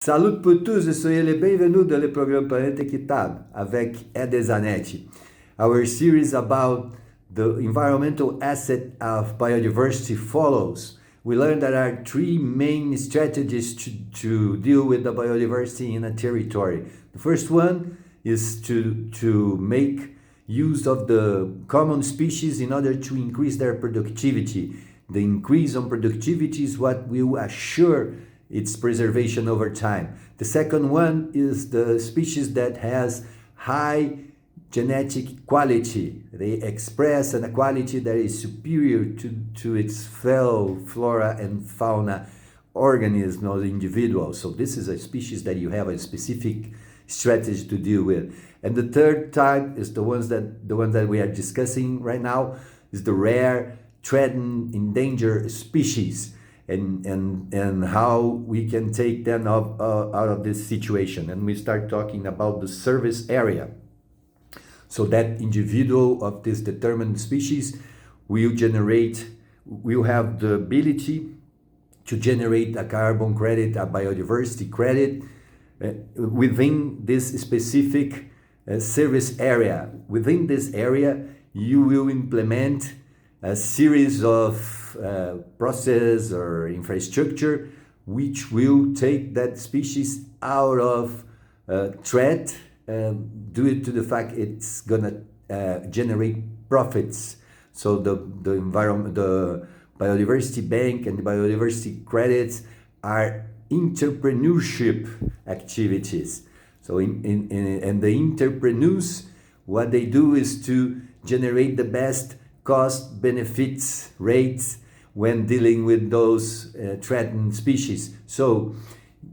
Salut pour tous et soyez les bienvenus dans le programme Planète Équitable avec Ede Zanetti. Our series about the environmental asset of biodiversity follows. We learned that there are three main strategies to deal with the biodiversity in a territory. The first one is to make use of the common species in order to increase their productivity. The increase on productivity is what will assure its preservation over time. The second one is the species that has high genetic quality. They express a quality that is superior to its fellow flora and fauna organisms or individuals. So this is a species that you have a specific strategy to deal with. And the third type is the one that we are discussing right now is the rare, threatened, endangered species. And how we can take them out of this situation. And we start talking about the service area. So that individual of this determined species will have the ability to generate a carbon credit, a biodiversity credit within this specific service area. Within this area, you will implement a series of process or infrastructure which will take that species out of threat due to the fact it's gonna generate profits. So the environment, the biodiversity bank and the biodiversity credits are entrepreneurship activities. So and the entrepreneurs, what they do is to generate the best cost benefits rates when dealing with those threatened species. So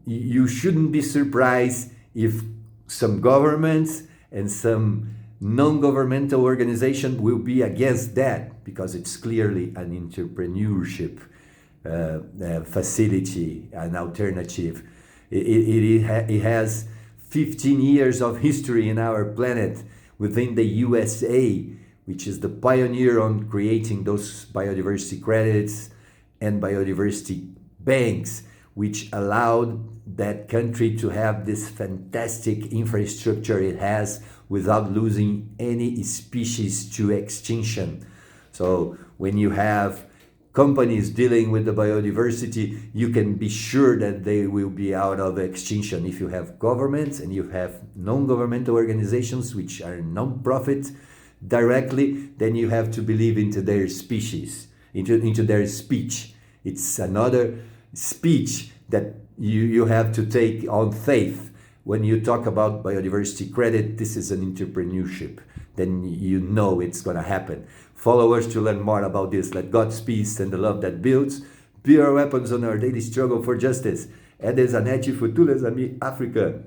you shouldn't be surprised if some governments and some non-governmental organization will be against that, because it's clearly an entrepreneurship facility, an alternative. It has 15 years of history in our planet within the USA, which is the pioneer on creating those biodiversity credits and biodiversity banks, which allowed that country to have this fantastic infrastructure it has without losing any species to extinction. So when you have companies dealing with the biodiversity, you can be sure that they will be out of extinction. If you have governments and you have non-governmental organizations which are non-profit directly, then you have to believe into their species, into their speech. It's another speech that you have to take on faith. When you talk about biodiversity credit, this is an entrepreneurship. Then you know it's going to happen. Follow us to learn more about this. Let God's peace and the love that builds be our weapons on our daily struggle for justice. Ede Zanetti, Futuras Ami África.